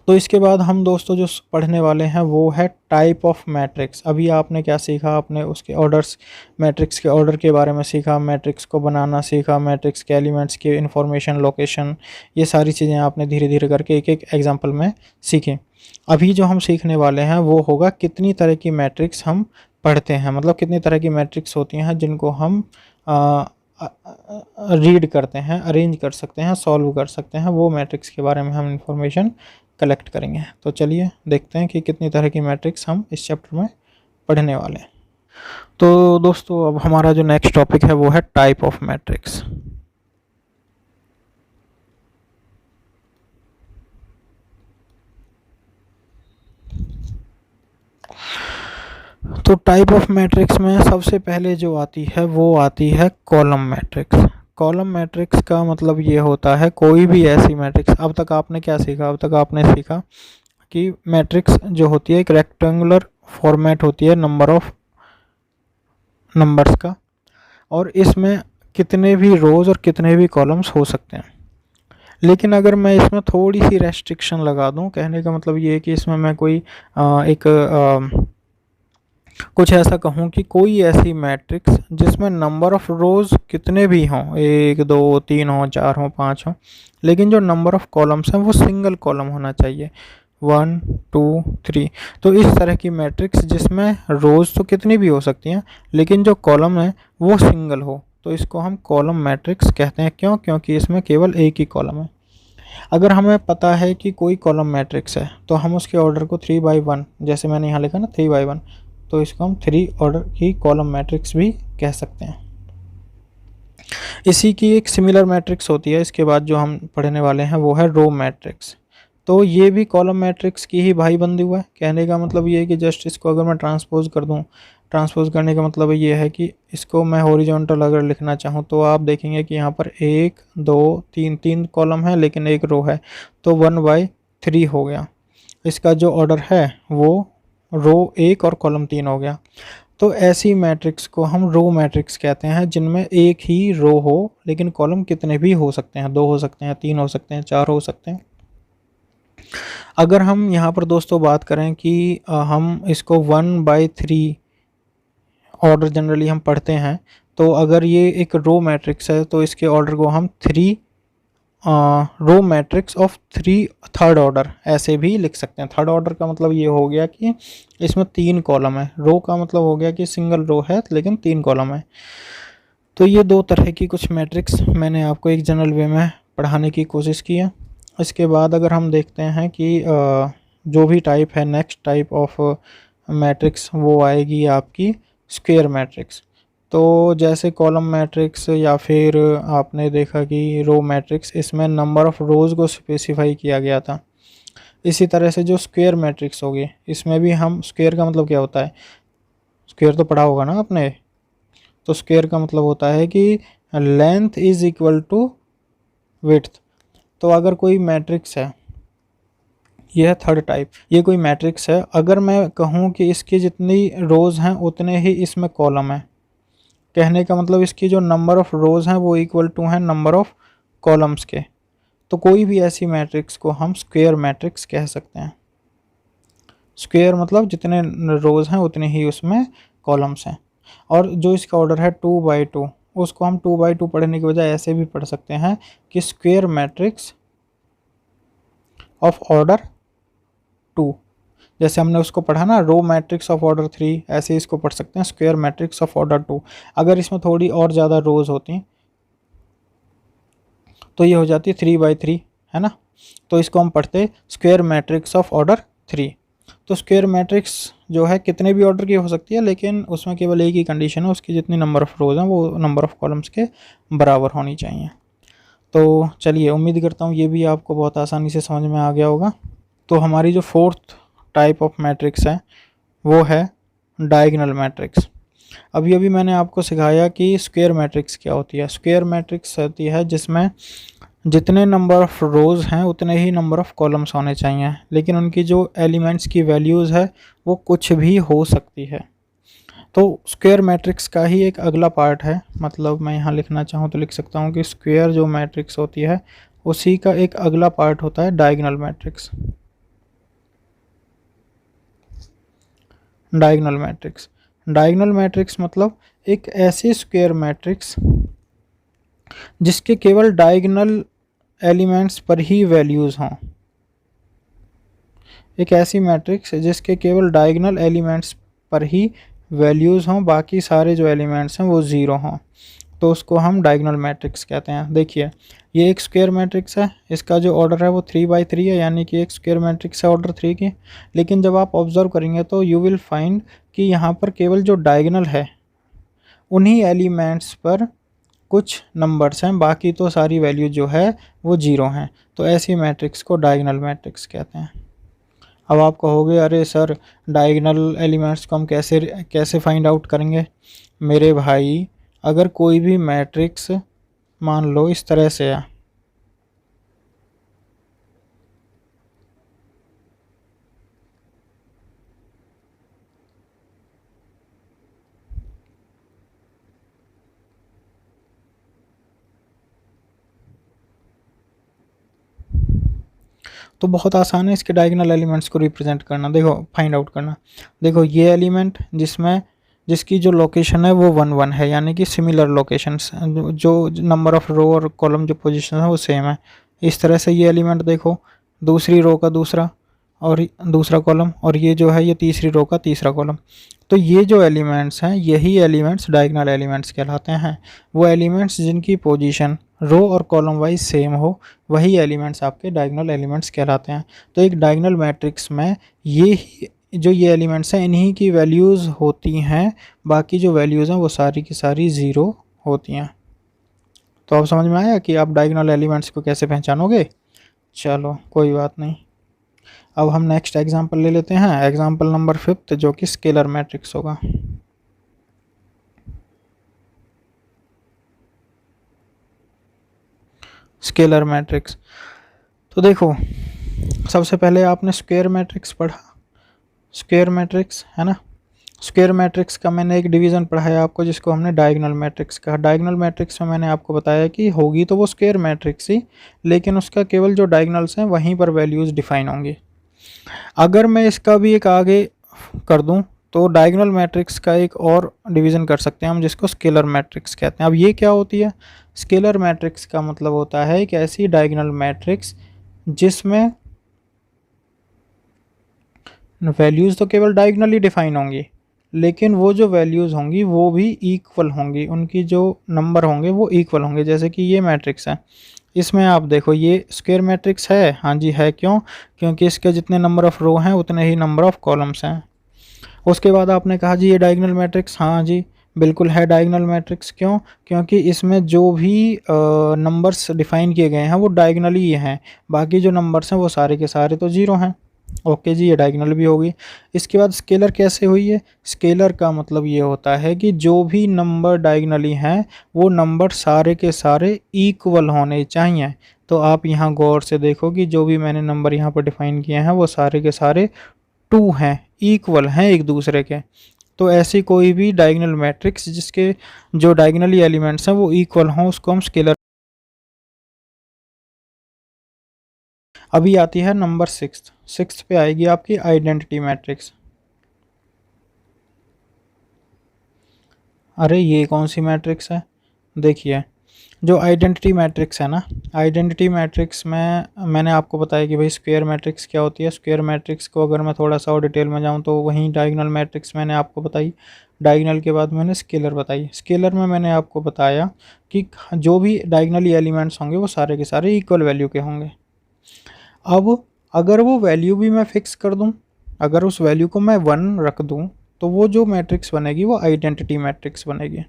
तो इसके बाद हम दोस्तों जो पढ़ने वाले हैं वो है टाइप ऑफ मैट्रिक्स। अभी आपने क्या सीखा? आपने उसके ऑर्डर्स, मैट्रिक्स के ऑर्डर के बारे में सीखा, मैट्रिक्स को बनाना सीखा, मैट्रिक्स के एलिमेंट्स की इंफॉर्मेशन, लोकेशन, ये सारी चीज़ें आपने धीरे धीरे करके एक एक एग्जाम्पल में सीखें। अभी जो हम सीखने वाले हैं वो होगा कितनी तरह की मैट्रिक्स हम पढ़ते हैं, मतलब कितनी तरह की मैट्रिक्स होती हैं जिनको हम रीड करते हैं, अरेंज कर सकते हैं, सॉल्व कर सकते हैं। वो मैट्रिक्स के बारे में हम इंफॉर्मेशन कलेक्ट करेंगे। तो चलिए देखते हैं कि कितनी तरह की मैट्रिक्स हम इस चैप्टर में पढ़ने वाले हैं। तो दोस्तों अब हमारा जो नेक्स्ट टॉपिक है वो है टाइप ऑफ मैट्रिक्स। तो टाइप ऑफ मैट्रिक्स में सबसे पहले जो आती है वो आती है कॉलम मैट्रिक्स। कॉलम मैट्रिक्स का मतलब ये होता है कोई भी ऐसी मैट्रिक्स। अब तक आपने क्या सीखा? अब तक आपने सीखा कि मैट्रिक्स जो होती है एक रेक्टेंगुलर फॉर्मेट होती है नंबर ऑफ नंबर्स का, और इसमें कितने भी रोज़ और कितने भी कॉलम्स हो सकते हैं। लेकिन अगर मैं इसमें थोड़ी सी रेस्ट्रिक्शन लगा दूं, कहने का मतलब ये है कि इसमें मैं कोई कुछ ऐसा कहूँ कि कोई ऐसी मैट्रिक्स जिसमें नंबर ऑफ रोज़ कितने भी हों, 1 2 3 हों, 4 हों, 5 हों, लेकिन जो नंबर ऑफ कॉलम्स हैं वो सिंगल कॉलम होना चाहिए, 1 2 3। तो इस तरह की मैट्रिक्स जिसमें रोज़ तो कितनी भी हो सकती हैं लेकिन जो कॉलम है वो सिंगल हो, तो इसको हम कॉलम मैट्रिक्स कहते हैं। क्यों? क्योंकि इसमें केवल एक ही कॉलम है। अगर हमें पता है कि कोई कॉलम मैट्रिक्स है तो हम उसके ऑर्डर को 3/1, जैसे मैंने यहाँ लिखा ना 3/1, तो इसको हम 3 ऑर्डर की कॉलम मैट्रिक्स भी कह सकते हैं। इसी की एक सिमिलर मैट्रिक्स होती है, इसके बाद जो हम पढ़ने वाले हैं वो है रो मैट्रिक्स। तो ये भी कॉलम मैट्रिक्स की ही भाई बंदी हुआ है। कहने का मतलब ये है कि जस्ट इसको अगर मैं ट्रांसपोज कर दूं, ट्रांसपोज करने का मतलब ये है कि इसको मैं हॉरिजॉन्टल अगर लिखना चाहूँ तो आप देखेंगे कि यहाँ पर 1 2 3 3 कॉलम है लेकिन एक रो है, तो 1/3 हो गया। इसका जो ऑर्डर है वो रो 1 और कॉलम 3 हो गया। तो ऐसी मैट्रिक्स को हम रो मैट्रिक्स कहते हैं जिनमें एक ही रो हो लेकिन कॉलम कितने भी हो सकते हैं, 2 हो सकते हैं, 3 हो सकते हैं, 4 हो सकते हैं। अगर हम यहाँ पर दोस्तों बात करें कि हम इसको 1/3 ऑर्डर जनरली हम पढ़ते हैं, तो अगर ये एक रो मैट्रिक्स है तो इसके ऑर्डर को हम 3 row matrix of 3 third order ऐसे भी लिख सकते हैं। थर्ड ऑर्डर का मतलब ये हो गया कि इसमें 3 कॉलम है, रो का मतलब हो गया कि सिंगल रो है लेकिन 3 कॉलम है। तो ये 2 तरह की कुछ मैट्रिक्स मैंने आपको एक जनरल वे में पढ़ाने की कोशिश की है। इसके बाद अगर हम देखते हैं कि जो भी टाइप है, नेक्स्ट टाइप ऑफ मैट्रिक्स वो आएगी आपकी स्क्वायर मैट्रिक्स। तो जैसे कॉलम मैट्रिक्स या फिर आपने देखा कि रो मैट्रिक्स, इसमें नंबर ऑफ़ रोज़ को स्पेसिफाई किया गया था। इसी तरह से जो स्क्वायर मैट्रिक्स होगी इसमें भी हम, स्क्वायर का मतलब क्या होता है, स्क्वायर तो पढ़ा होगा ना आपने। तो स्क्वायर का मतलब होता है कि length is equal to width. तो अगर कोई मैट्रिक्स है, यह है थर्ड टाइप, ये कोई मैट्रिक्स है, अगर मैं कहूँ कि इसकी जितनी रोज़ हैं उतने ही इसमें कॉलम है, कहने का मतलब इसकी जो नंबर ऑफ़ रोज़ हैं वो इक्वल टू है नंबर ऑफ़ कॉलम्स के, तो कोई भी ऐसी मैट्रिक्स को हम स्क्वायर मैट्रिक्स कह सकते हैं। स्क्वायर मतलब जितने रोज़ हैं उतने ही उसमें कॉलम्स हैं। और जो इसका ऑर्डर है 2/2, उसको हम 2/2 पढ़ने की बजाय ऐसे भी पढ़ सकते हैं कि स्क्वायर मैट्रिक्स ऑफ ऑर्डर 2। जैसे हमने उसको पढ़ा ना रो मैट्रिक्स ऑफ ऑर्डर 3, ऐसे इसको पढ़ सकते हैं स्क्वायर मैट्रिक्स ऑफ ऑर्डर 2। अगर इसमें थोड़ी और ज़्यादा रोज़ होती तो ये हो जाती 3/3, है ना। तो इसको हम पढ़ते स्क्वायर मैट्रिक्स ऑफ ऑर्डर 3। तो स्क्वायर मैट्रिक्स जो है कितने भी ऑर्डर की हो सकती है, लेकिन उसमें केवल एक ही कंडीशन है, उसकी जितनी नंबर ऑफ़ रोज़ हैं वो नंबर ऑफ़ कॉलम्स के बराबर होनी चाहिए। तो चलिए, उम्मीद करता हूँ ये भी आपको बहुत आसानी से समझ में आ गया होगा। तो हमारी जो फोर्थ टाइप ऑफ मैट्रिक्स है वो है डायगोनल मैट्रिक्स। अभी मैंने आपको सिखाया कि स्क्वायर मैट्रिक्स क्या होती है। स्क्वायर मैट्रिक्स होती है जिसमें जितने नंबर ऑफ़ रोज़ हैं उतने ही नंबर ऑफ़ कॉलम्स होने चाहिए, लेकिन उनकी जो एलिमेंट्स की वैल्यूज़ है वो कुछ भी हो सकती है। तो स्क्वायर मैट्रिक्स का ही एक अगला पार्ट है, मतलब मैं यहाँ लिखना चाहूँ तो लिख सकता हूँ कि स्क्वायर जो मैट्रिक्स होती है उसी का एक अगला पार्ट होता है diagonal matrix. Diagonal matrix, diagonal matrix मतलब एक ऐसी स्क्वायर मैट्रिक्स जिसके केवल डायगोनल एलिमेंट्स पर ही वैल्यूज़ हों। एक ऐसी मैट्रिक्स जिसके केवल डायगोनल एलिमेंट्स पर ही वैल्यूज़ हों, बाकी सारे जो एलिमेंट्स हैं वो ज़ीरो हों, तो उसको हम डायगोनल मैट्रिक्स कहते हैं। देखिए, ये एक स्क्वायर मैट्रिक्स है, इसका जो ऑर्डर है वो 3/3 है, यानी कि एक स्क्वायर मैट्रिक्स है ऑर्डर 3 की। लेकिन जब आप ऑब्ज़र्व करेंगे तो यू विल फाइंड कि यहाँ पर केवल जो डायगोनल है उन्हीं एलिमेंट्स पर कुछ नंबर्स हैं, बाकी तो सारी वैल्यू जो है वो ज़ीरो हैं। तो ऐसी मैट्रिक्स को डायगोनल मैट्रिक्स कहते हैं। अब आप कहोगे अरे सर, डायगोनल एलिमेंट्स को हम कैसे कैसे फाइंड आउट करेंगे। मेरे भाई, अगर कोई भी मैट्रिक्स मान लो इस तरह से है, तो बहुत आसान है इसके डायगोनल एलिमेंट्स को रिप्रेजेंट करना। देखो, फाइंड आउट करना। देखो, ये एलिमेंट जिसकी जो लोकेशन है वो 1 1 है, यानी कि सिमिलर लोकेशंस, जो नंबर ऑफ़ रो और कॉलम जो पोजीशन है वो सेम है। इस तरह से ये एलिमेंट देखो, दूसरी रो का दूसरा और दूसरा कॉलम, और ये जो है ये तीसरी रो का तीसरा कॉलम। तो ये जो एलिमेंट्स हैं यही एलिमेंट्स डायगोनल एलिमेंट्स कहलाते हैं। वो एलिमेंट्स जिनकी पोजीशन रो और कॉलम वाइज सेम हो, वही एलिमेंट्स आपके डायगोनल एलिमेंट्स कहलाते हैं। तो एक डायगोनल मैट्रिक्स में ये ही जो ये एलिमेंट्स हैं इन्हीं की वैल्यूज़ होती हैं, बाकी जो वैल्यूज़ हैं वो सारी की सारी ज़ीरो होती हैं। तो अब समझ में आया कि आप डायगोनल एलिमेंट्स को कैसे पहचानोगे। चलो कोई बात नहीं। अब हम नेक्स्ट एग्जांपल ले लेते हैं, एग्जांपल नंबर 5 जो कि स्केलर मैट्रिक्स होगा। स्केलर मैट्रिक्स, तो देखो सबसे पहले आपने स्क्वायर मैट्रिक्स पढ़ा, स्क्वायर मैट्रिक्स है ना। स्क्वायर मैट्रिक्स का मैंने एक डिवीज़न पढ़ाया आपको जिसको हमने डायगोनल मैट्रिक्स कहा। डायगोनल मैट्रिक्स में मैंने आपको बताया कि होगी तो वो स्क्वायर मैट्रिक्स ही, लेकिन उसका केवल जो डायगोनल्स हैं वहीं पर वैल्यूज़ डिफाइन होंगी। अगर मैं इसका भी एक आगे कर दूं तो डायगोनल मैट्रिक्स का एक और डिवीज़न कर सकते हैं हम जिसको स्केलर मैट्रिक्स कहते हैं। अब ये क्या होती है, स्केलर मैट्रिक्स का मतलब होता है एक ऐसी डायगोनल मैट्रिक्स जिसमें वैल्यूज़ तो केवल डायगोनली डिफाइन होंगी, लेकिन वो जो वैल्यूज़ होंगी वो भी इक्वल होंगी, उनकी जो नंबर होंगे वो इक्वल होंगे। जैसे कि ये मैट्रिक्स है, इसमें आप देखो ये स्क्वायर मैट्रिक्स है, हाँ जी है, क्यों, क्योंकि इसके जितने नंबर ऑफ़ रो हैं उतने ही नंबर ऑफ़ कॉलम्स हैं। उसके बाद आपने कहा जी ये डायगोनल मैट्रिक्स, हाँ जी बिल्कुल है डायगोनल मैट्रिक्स, क्यों, क्योंकि इसमें जो भी नंबर्स डिफाइन किए गए हैं वो डायगोनली ही हैं, बाकी जो नंबर्स हैं वो सारे के सारे तो ज़ीरो हैं। ओके जी, ये डायगोनल भी होगी। इसके बाद स्केलर कैसे हुई है, स्केलर का मतलब ये होता है कि जो भी नंबर डायगोनली हैं वो नंबर सारे के सारे इक्वल होने चाहिए। तो आप यहाँ गौर से देखो कि जो भी मैंने नंबर यहाँ पर डिफाइन किए हैं वो सारे के सारे 2 हैं, इक्वल हैं एक दूसरे के। तो ऐसी कोई भी डायगोनल मैट्रिक्स जिसके जो डायगोनली एलिमेंट्स हैं वो इक्वल हों उसको हम स्केलर। अभी आती है नंबर 6 पे आएगी आपकी आइडेंटिटी मैट्रिक्स। अरे ये कौन सी मैट्रिक्स है, देखिए जो आइडेंटिटी मैट्रिक्स है ना, आइडेंटिटी मैट्रिक्स में मैंने आपको बताया कि भाई स्क्वायर मैट्रिक्स क्या होती है। स्क्वायर मैट्रिक्स को अगर मैं थोड़ा सा और डिटेल में जाऊं तो वहीं डायगोनल मैट्रिक्स मैंने आपको बताई, डायगोनल के बाद मैंने स्केलर बताई। स्केलर में मैंने आपको बताया कि जो भी डायगोनली एलिमेंट्स होंगे वो सारे के सारे इक्वल वैल्यू के होंगे। अब अगर वो वैल्यू भी मैं फिक्स कर दूं, अगर उस वैल्यू को मैं 1 रख दूं तो वो जो मैट्रिक्स बनेगी वो आइडेंटिटी मैट्रिक्स बनेगी।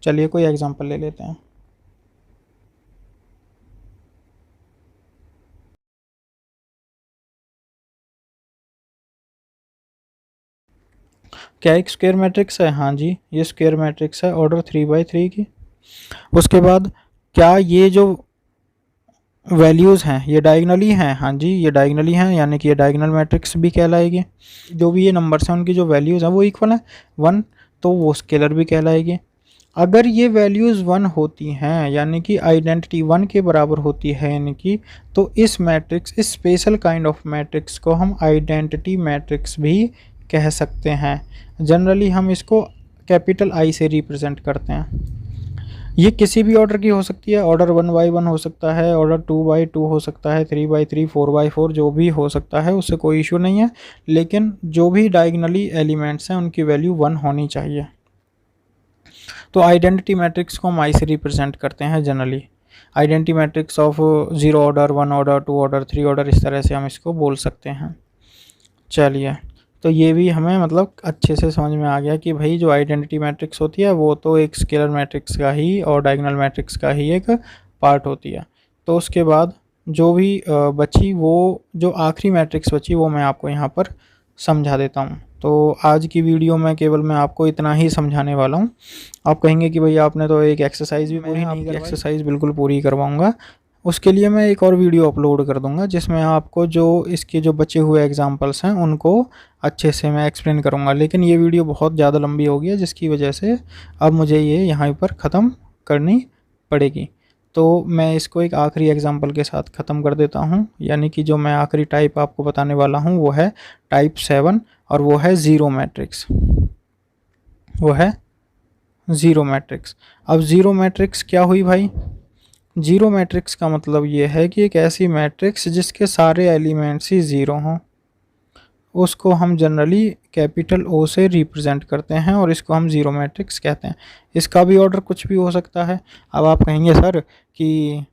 चलिए कोई एग्जांपल ले लेते हैं। क्या एक स्क्वायर मैट्रिक्स है, हाँ जी ये स्क्वायर मैट्रिक्स है ऑर्डर 3 बाई 3 की। उसके बाद क्या ये जो वैल्यूज़ हैं ये डायगोनली हैं, हाँ जी ये डायगोनली हैं, यानी कि ये डायगोनल मैट्रिक्स भी कहलाएगी। जो भी ये नंबर्स हैं उनकी जो वैल्यूज़ हैं वो इक्वल है 1, तो वो स्केलर भी कहलाएगी। अगर ये वैल्यूज़ 1 होती हैं यानी कि आइडेंटिटी 1 के बराबर होती है यानी कि, तो इस मैट्रिक्स, इस स्पेशल काइंड ऑफ मैट्रिक्स को हम आइडेंटिटी मैट्रिक्स भी कह सकते हैं। जनरली हम इसको कैपिटल आई से रिप्रेजेंट करते हैं। ये किसी भी ऑर्डर की हो सकती है, ऑर्डर 1 बाई 1 हो सकता है, ऑर्डर 2 बाई 2 हो सकता है, 3 बाई 3, 4 बाई 4 जो भी हो सकता है, उससे कोई इशू नहीं है, लेकिन जो भी डायगोनली एलिमेंट्स हैं उनकी वैल्यू 1 होनी चाहिए। तो आइडेंटिटी मैट्रिक्स को हम आई से रिप्रेजेंट करते हैं generally. Identity matrix of 0 order, 1 order, 2 order, 3 order, इस तरह से हम इसको बोल सकते हैं। चलिए, तो ये भी हमें मतलब अच्छे से समझ में आ गया कि भाई जो आइडेंटिटी मैट्रिक्स होती है वो तो एक स्केलर मैट्रिक्स का ही और डायगोनल मैट्रिक्स का ही एक पार्ट होती है। तो उसके बाद जो भी बची, वो जो आखिरी मैट्रिक्स बची वो मैं आपको यहाँ पर समझा देता हूँ। तो आज की वीडियो में केवल मैं आपको इतना ही समझाने वाला हूँ। आप कहेंगे कि भाई आपने तो एक एक्सरसाइज भी पूरी नहीं करवाई। एक्सरसाइज बिल्कुल पूरी करवाऊँगा, उसके लिए मैं एक और वीडियो अपलोड कर दूंगा जिसमें आपको जो इसके जो बचे हुए एग्जांपल्स हैं उनको अच्छे से मैं एक्सप्लेन करूंगा। लेकिन ये वीडियो बहुत ज़्यादा लंबी हो गई है जिसकी वजह से अब मुझे ये यहाँ पर ख़त्म करनी पड़ेगी। तो मैं इसको एक आखिरी एग्जांपल के साथ ख़त्म कर देता हूँ, यानी कि जो मैं आखिरी टाइप आपको बताने वाला हूँ वो है टाइप 7 और वो है ज़ीरो मैट्रिक्स, वो है ज़ीरो मैट्रिक्स। अब ज़ीरो मैट्रिक्स क्या हुई भाई, जीरो मैट्रिक्स का मतलब ये है कि एक ऐसी मैट्रिक्स जिसके सारे एलिमेंट्स ही ज़ीरो हों, उसको हम जनरली कैपिटल ओ से रिप्रेजेंट करते हैं और इसको हम ज़ीरो मैट्रिक्स कहते हैं। इसका भी ऑर्डर कुछ भी हो सकता है। अब आप कहेंगे सर कि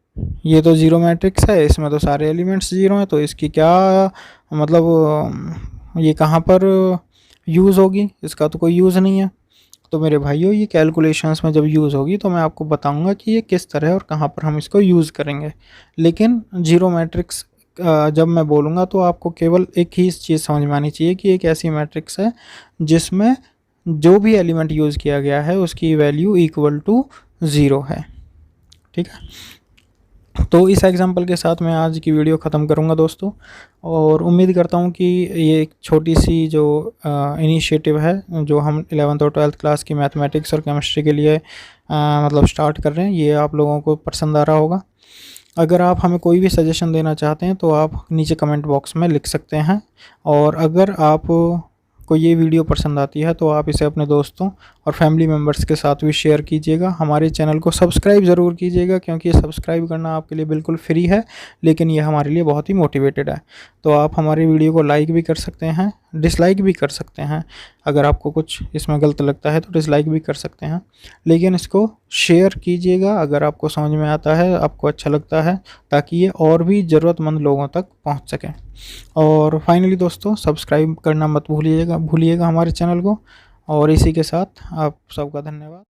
ये तो ज़ीरो मैट्रिक्स है, इसमें तो सारे एलिमेंट्स ज़ीरो हैं, तो इसकी क्या मतलब ये कहाँ पर यूज़ होगी, इसका तो कोई यूज़ नहीं है। तो मेरे भाइयों ये कैलकुलेशंस में जब यूज़ होगी तो मैं आपको बताऊंगा कि ये किस तरह और कहाँ पर हम इसको यूज़ करेंगे। लेकिन जीरो मैट्रिक्स जब मैं बोलूँगा तो आपको केवल एक ही चीज़ समझ में आनी चाहिए कि एक ऐसी मैट्रिक्स है जिसमें जो भी एलिमेंट यूज़ किया गया है उसकी वैल्यू इक्वल टू ज़ीरो है। ठीक है, तो इस एग्जांपल के साथ मैं आज की वीडियो ख़त्म करूंगा दोस्तों, और उम्मीद करता हूं कि ये एक छोटी सी जो इनिशिएटिव है जो हम 11th और 12th क्लास की मैथमेटिक्स और केमिस्ट्री के लिए मतलब स्टार्ट कर रहे हैं, ये आप लोगों को पसंद आ रहा होगा। अगर आप हमें कोई भी सजेशन देना चाहते हैं तो आप नीचे कमेंट बॉक्स में लिख सकते हैं, और अगर आप को ये वीडियो पसंद आती है तो आप इसे अपने दोस्तों और फैमिली मेम्बर्स के साथ भी शेयर कीजिएगा। हमारे चैनल को सब्सक्राइब ज़रूर कीजिएगा, क्योंकि ये सब्सक्राइब करना आपके लिए बिल्कुल फ्री है, लेकिन ये हमारे लिए बहुत ही मोटिवेटेड है। तो आप हमारी वीडियो को लाइक भी कर सकते हैं, डिसलाइक भी कर सकते हैं। अगर आपको कुछ इसमें गलत लगता है तो डिसलाइक भी कर सकते हैं, लेकिन इसको शेयर कीजिएगा अगर आपको समझ में आता है, आपको अच्छा लगता है, ताकि ये और भी ज़रूरतमंद लोगों तक पहुंच सके। और फाइनली दोस्तों, सब्सक्राइब करना मत भूलिएगा हमारे चैनल को। और इसी के साथ आप सबका धन्यवाद।